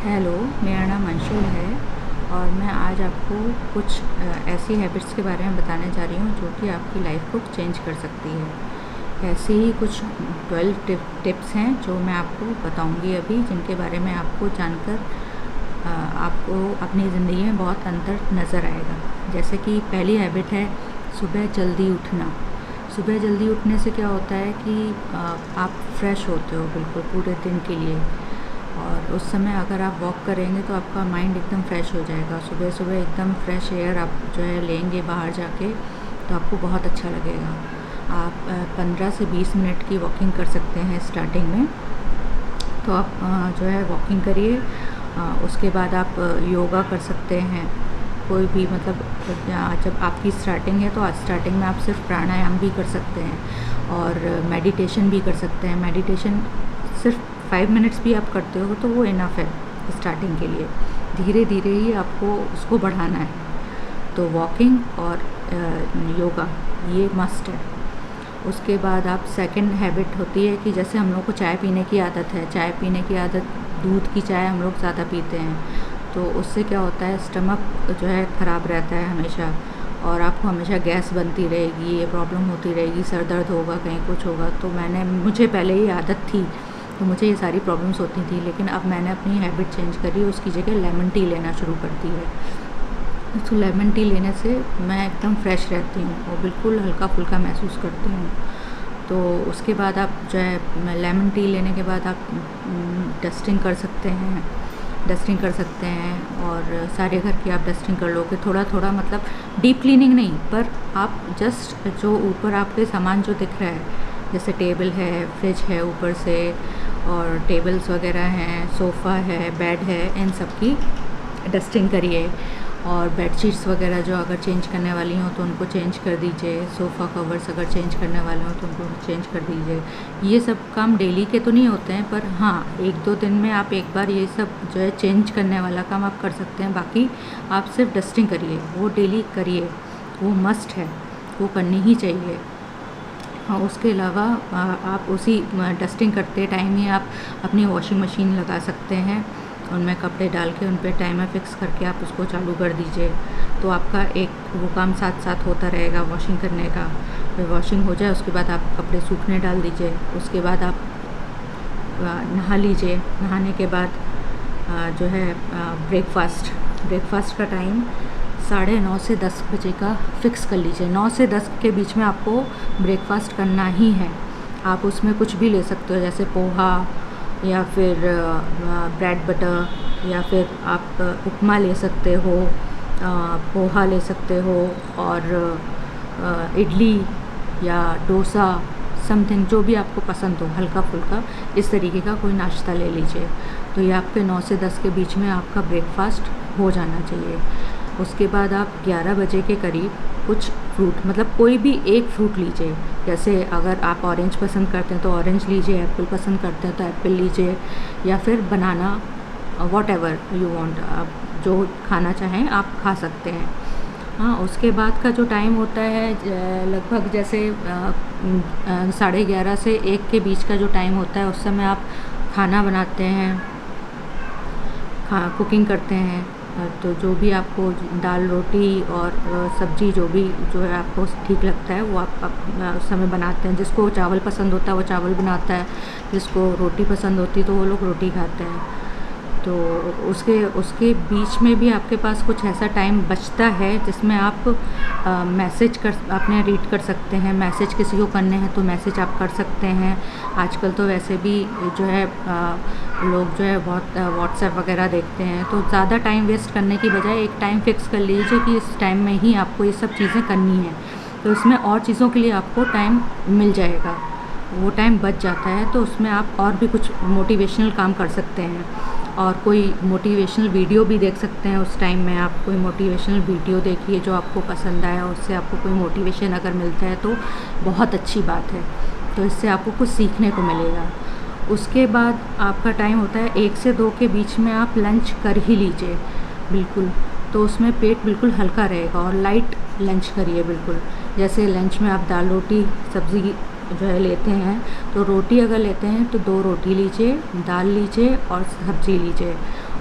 Hello, मेरा नाम अंशुल है और मैं आज आपको कुछ ऐसी हैबिट्स के बारे में बताने जा रही हूँ जो कि आपकी लाइफ को चेंज कर सकती है। ऐसे ही कुछ 12 टिप्स हैं जो मैं आपको बताऊँगी अभी, जिनके बारे में आपको जानकर आपको अपनी ज़िंदगी में बहुत अंतर नज़र आएगा। जैसे कि पहली हैबिट है सुबह जल्दी उठना। सुबह जल्दी उठने से क्या होता है कि आप फ्रेश होते हो बिल्कुल पूरे दिन के लिए, और उस समय अगर आप वॉक करेंगे तो आपका माइंड एकदम फ्रेश हो जाएगा। सुबह सुबह एकदम फ्रेश एयर आप जो है लेंगे बाहर जाके तो आपको बहुत अच्छा लगेगा। आप 15 से 20 मिनट की वॉकिंग कर सकते हैं स्टार्टिंग में। तो आप जो है वॉकिंग करिए। उसके बाद आप योगा कर सकते हैं। कोई भी मतलब जब आपकी स्टार्टिंग है तो स्टार्टिंग में आप सिर्फ प्राणायाम भी कर सकते हैं और मेडिटेशन भी कर सकते हैं। मेडिटेशन सिर्फ 5 मिनट्स भी आप करते हो तो वो इनफ है स्टार्टिंग के लिए। धीरे धीरे ही आपको उसको बढ़ाना है। तो वॉकिंग और योगा ये मस्ट है। उसके बाद आप सेकंड हैबिट होती है कि जैसे हम लोग को चाय पीने की आदत है, चाय पीने की आदत, दूध की चाय हम लोग ज़्यादा पीते हैं, तो उससे क्या होता है स्टमक जो है ख़राब रहता है हमेशा, और आपको हमेशा गैस बनती रहेगी, ये प्रॉब्लम होती रहेगी, सर दर्द होगा, कहीं कुछ होगा। तो मुझे पहले ये आदत थी तो मुझे ये सारी प्रॉब्लम्स होती थी, लेकिन अब मैंने अपनी हैबिट चेंज करी, उसकी जगह लेमन टी लेना शुरू कर दी है। तो लेमन टी लेने से मैं एकदम फ्रेश रहती हूँ और बिल्कुल हल्का फुल्का महसूस करती हूँ। तो उसके बाद आप जो है लेमन टी लेने के बाद आप डस्टिंग कर सकते हैं और सारे घर की आप डस्टिंग कर लोगे थोड़ा थोड़ा, मतलब डीप क्लीनिंग नहीं, पर आप जस्ट जो ऊपर आपके सामान जो दिख रहा है, जैसे टेबल है, फ्रिज है ऊपर से, और टेबल्स वगैरह हैं, सोफ़ा है, बेड है, इन सब की डस्टिंग करिए। और बेडशीट्स वगैरह जो अगर चेंज करने वाली हों तो उनको चेंज कर दीजिए। सोफ़ा कवर्स अगर चेंज करने वाले हों तो उनको चेंज कर दीजिए। ये सब काम डेली के तो नहीं होते हैं, पर हाँ 1-2 दिन में आप एक बार ये सब जो है चेंज करने वाला काम आप कर सकते हैं। बाकी आप सिर्फ डस्टिंग करिए, वो डेली करिए, वो मस्ट है, वो करनी ही चाहिए। हाँ, उसके अलावा आप उसी डस्टिंग करते टाइम ही आप अपनी वॉशिंग मशीन लगा सकते हैं। उनमें कपड़े डाल के उन पे टाइमर फिक्स करके आप उसको चालू कर दीजिए, तो आपका एक वो काम साथ साथ होता रहेगा वॉशिंग करने का। फिर वॉशिंग हो जाए उसके बाद आप कपड़े सूखने डाल दीजिए। उसके बाद आप नहा लीजिए। नहाने के बाद जो है ब्रेकफास्ट का टाइम 9:30 से 10 बजे का फ़िक्स कर लीजिए। 9 से 10 के बीच में आपको ब्रेकफास्ट करना ही है। आप उसमें कुछ भी ले सकते हो, जैसे पोहा या फिर ब्रेड बटर, या फिर आप उपमा ले सकते हो, पोहा ले सकते हो, और इडली या डोसा, समथिंग जो भी आपको पसंद हो, हल्का फुल्का इस तरीके का कोई नाश्ता ले लीजिए। तो ये आपके 9 से 10 के बीच में आपका ब्रेकफास्ट हो जाना चाहिए। उसके बाद आप 11 बजे के करीब कुछ फ्रूट, मतलब कोई भी एक फ्रूट लीजिए। जैसे अगर आप ऑरेंज पसंद करते हैं तो ऑरेंज लीजिए, एप्पल पसंद करते हैं तो एप्पल लीजिए, या फिर बनाना, वॉट एवर यू वांट, आप जो खाना चाहें आप खा सकते हैं। हाँ, उसके बाद का जो टाइम होता है लगभग जैसे 11:30 से 1 के बीच का जो टाइम होता है, उस समय आप खाना बनाते हैं, कुकिंग करते हैं। तो जो भी आपको दाल रोटी और सब्ज़ी जो है आपको ठीक लगता है वो आप उस समय बनाते हैं। जिसको चावल पसंद होता है वो चावल बनाता है, जिसको रोटी पसंद होती है तो वो लोग रोटी खाते हैं। तो उसके बीच में भी आपके पास कुछ ऐसा टाइम बचता है जिसमें आप मैसेज अपने रीड कर सकते हैं। मैसेज किसी को करने हैं तो मैसेज आप कर सकते हैं। आजकल तो वैसे भी जो है लोग जो है बहुत व्हाट्सएप वगैरह देखते हैं, तो ज़्यादा टाइम वेस्ट करने की बजाय एक टाइम फ़िक्स कर लीजिए कि इस टाइम में ही आपको ये सब चीज़ें करनी है। तो इसमें और चीज़ों के लिए आपको टाइम मिल जाएगा, वो टाइम बच जाता है। तो उसमें आप और भी कुछ मोटिवेशनल काम कर सकते हैं, और कोई मोटिवेशनल वीडियो भी देख सकते हैं। उस टाइम में आप कोई मोटिवेशनल वीडियो देखिए जो आपको पसंद आया, उससे आपको कोई मोटिवेशन अगर मिलता है तो बहुत अच्छी बात है। तो इससे आपको कुछ सीखने को मिलेगा। उसके बाद आपका टाइम होता है 1 से 2 के बीच में आप लंच कर ही लीजिए बिल्कुल। तो उसमें पेट बिल्कुल हल्का रहेगा और लाइट लंच करिए बिल्कुल। जैसे लंच में आप दाल रोटी सब्ज़ी जो है लेते हैं, तो रोटी अगर लेते हैं तो 2 रोटी लीजिए, दाल लीजिए और सब्ज़ी लीजिए।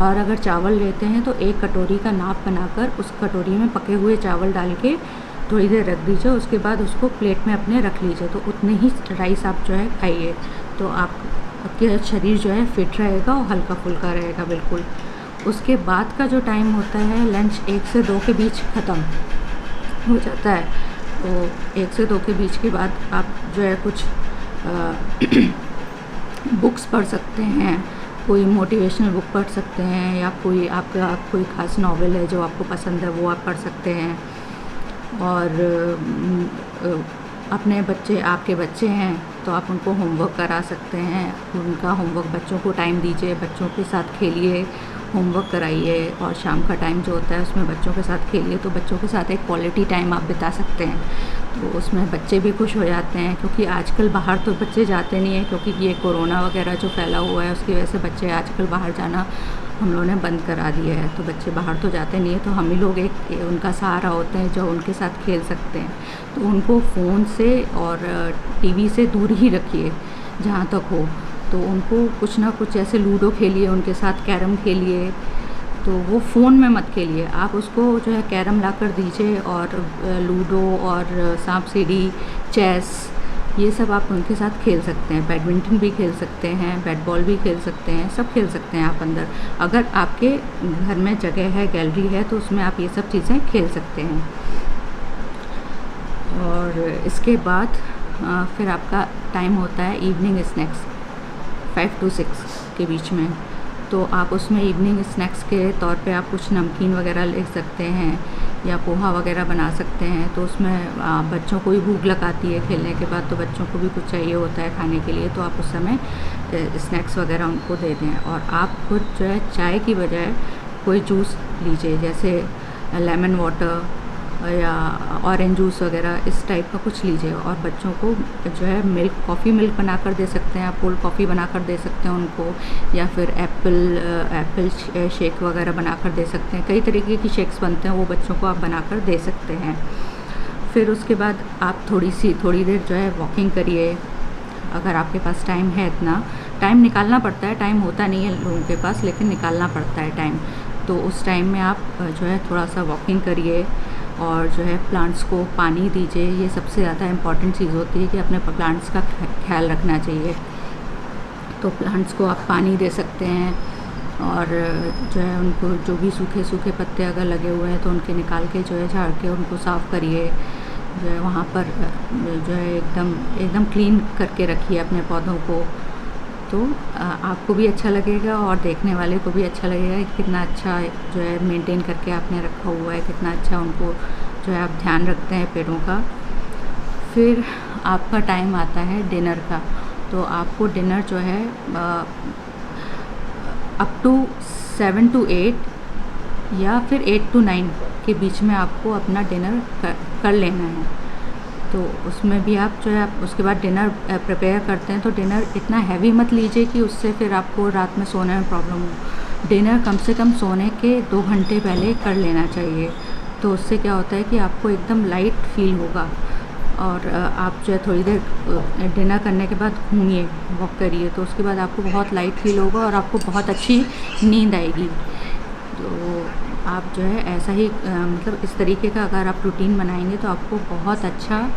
और अगर चावल लेते हैं तो 1 कटोरी का नाप बनाकर उस कटोरी में पके हुए चावल डाल के थोड़ी देर रख दीजिए। उसके बाद उसको प्लेट में अपने रख लीजिए। तो उतने ही राइस आप जो है खाइए, तो आपके शरीर जो है फिट रहेगा और हल्का फुल्का रहेगा बिल्कुल। उसके बाद का जो टाइम होता है लंच 1 से 2 के बीच ख़त्म हो जाता है। तो 1 से 2 के बीच के बाद आप जो है कुछ बुक्स पढ़ सकते हैं, कोई मोटिवेशनल बुक पढ़ सकते हैं, या कोई आपका कोई ख़ास नॉवेल है जो आपको पसंद है वो आप पढ़ सकते हैं। और अपने बच्चे, आपके बच्चे हैं तो आप उनको होमवर्क करा सकते हैं। उनका होमवर्क, बच्चों को टाइम दीजिए, बच्चों के साथ खेलिए, होमवर्क कराइए। और शाम का टाइम जो होता है उसमें बच्चों के साथ खेलिए, तो बच्चों के साथ एक क्वालिटी टाइम आप बिता सकते हैं। तो उसमें बच्चे भी खुश हो जाते हैं, क्योंकि आजकल बाहर तो बच्चे जाते नहीं हैं, क्योंकि ये कोरोना वगैरह जो फैला हुआ है उसकी वजह से बच्चे आजकल बाहर जाना हम लोगों ने बंद करा दिया है। तो बच्चे बाहर तो जाते नहीं हैं, तो हम ही लोग एक उनका सहारा होते हैं जो उनके साथ खेल सकते हैं। तो उनको फ़ोन से और टीवी से दूर ही रखिए जहाँ तक हो। तो उनको कुछ ना कुछ ऐसे लूडो खेलिए, उनके साथ कैरम खेलिए। तो वो फ़ोन में मत खेलिए, आप उसको जो है कैरम ला कर दीजिए, और लूडो और सांप सीढ़ी, चेस, ये सब आप उनके साथ खेल सकते हैं। बैडमिंटन भी खेल सकते हैं, बैट बॉल भी खेल सकते हैं, सब खेल सकते हैं आप अंदर। अगर आपके घर में जगह है, गैलरी है, तो उसमें आप ये सब चीज़ें खेल सकते हैं। और इसके बाद फिर आपका टाइम होता है इवनिंग स्नैक्स 5 to 6 के बीच में। तो आप उसमें इवनिंग स्नैक्स के तौर पे आप कुछ नमकीन वगैरह ले सकते हैं, या पोहा वगैरह बना सकते हैं। तो उसमें बच्चों को भी भूख लगाती है खेलने के बाद, तो बच्चों को भी कुछ चाहिए होता है खाने के लिए, तो आप उस समय स्नैक्स वगैरह उनको दे दें। और आप खुद जो है चाय की बजाय कोई जूस लीजिए, जैसे लेमन वाटर या ऑरेंज जूस वगैरह, इस टाइप का कुछ लीजिए। और बच्चों को जो है मिल्क, कॉफ़ी मिल्क बनाकर दे सकते हैं आप, कोल्ड कॉफ़ी बनाकर दे सकते हैं उनको, या फिर एप्पल शेक वगैरह बनाकर दे सकते हैं। कई तरीके की शेक्स बनते हैं, वो बच्चों को आप बनाकर दे सकते हैं। फिर उसके बाद आप थोड़ी देर जो है वॉकिंग करिए, अगर आपके पास टाइम है। इतना टाइम निकालना पड़ता है, टाइम होता नहीं है लोगों के पास, लेकिन निकालना पड़ता है टाइम। तो उस टाइम में आप जो है थोड़ा सा वॉकिंग करिए, और जो है प्लांट्स को पानी दीजिए। ये सबसे ज़्यादा इम्पॉर्टेंट चीज़ होती है कि अपने प्लांट्स का ख्याल रखना चाहिए। तो प्लांट्स को आप पानी दे सकते हैं, और जो है उनको जो भी सूखे पत्ते अगर लगे हुए हैं तो उनके निकाल के जो है झाड़ के उनको साफ़ करिए। जो है वहाँ पर जो है एकदम क्लीन करके रखिए अपने पौधों को। तो आपको भी अच्छा लगेगा और देखने वाले को भी अच्छा लगेगा कि कितना अच्छा जो है मेंटेन करके आपने रखा हुआ है, कितना अच्छा उनको जो है आप ध्यान रखते हैं पेड़ों का। फिर आपका टाइम आता है डिनर का। तो आपको डिनर जो है अप टू 7 to 8 या फिर 8 to 9 के बीच में आपको अपना डिनर कर लेना है। तो उसमें भी आप जो है आप उसके बाद डिनर प्रिपेयर करते हैं, तो डिनर इतना हैवी मत लीजिए कि उससे फिर आपको रात में सोने में प्रॉब्लम हो। डिनर कम से कम सोने के 2 घंटे पहले कर लेना चाहिए। तो उससे क्या होता है कि आपको एकदम लाइट फील होगा। और आप जो है थोड़ी देर डिनर करने के बाद घूमिए, वॉक करिए, तो उसके बाद आपको बहुत लाइट फील होगा और आपको बहुत अच्छी नींद आएगी। तो आप जो है ऐसा ही मतलब इस तरीके का अगर आप रूटीन बनाएंगे तो आपको बहुत अच्छा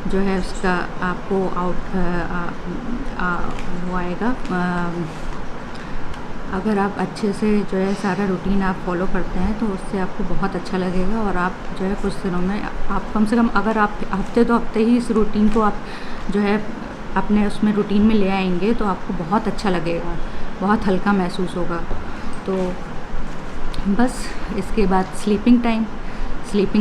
जो है उसका आपको वो आएगा। अगर आप अच्छे से जो है सारा रूटीन आप फॉलो करते हैं तो उससे आपको बहुत अच्छा लगेगा। और आप जो है कुछ दिनों में आप कम से कम अगर आप हफ्ते ही इस रूटीन को आप जो है अपने उसमें रूटीन में ले आएंगे तो आपको बहुत अच्छा लगेगा, बहुत हल्का महसूस होगा। तो बस इसके बाद स्लीपिंग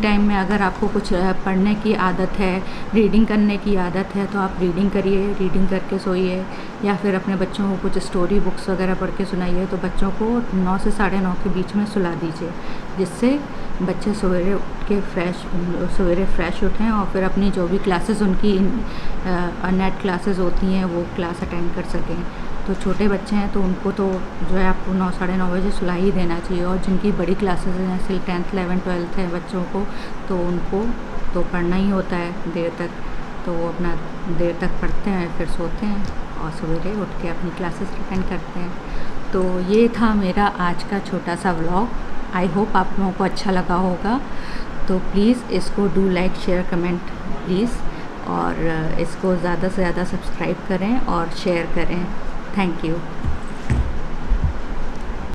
टाइम में अगर आपको कुछ पढ़ने की आदत है, रीडिंग करने की आदत है, तो आप रीडिंग करिए, रीडिंग करके सोइए। या फिर अपने बच्चों को कुछ स्टोरी बुक्स वगैरह पढ़ के सुनाइए। तो बच्चों को 9 से 9:30 के बीच में सुला दीजिए, जिससे बच्चे सवेरे फ्रेश उठें और फिर अपनी जो भी क्लासेस उनकी नेट क्लासेस होती हैं वो क्लास अटेंड कर सकें। तो छोटे बच्चे हैं तो उनको तो जो है आपको 9 साढ़े 9 बजे सुला ही देना चाहिए। और जिनकी बड़ी क्लासेस हैं, जैसे 10th 11th 12th है बच्चों को, तो उनको तो पढ़ना ही होता है देर तक, तो वो अपना देर तक पढ़ते हैं, फिर सोते हैं और सवेरे उठ के अपनी क्लासेस अटेंड करते हैं। तो ये था मेरा आज का छोटा सा व्लॉग। आई होप आप लोगों को अच्छा लगा होगा। तो प्लीज़ इसको do like share comment please, और इसको ज़्यादा से ज़्यादा सब्सक्राइब करें और शेयर करें। Thank you.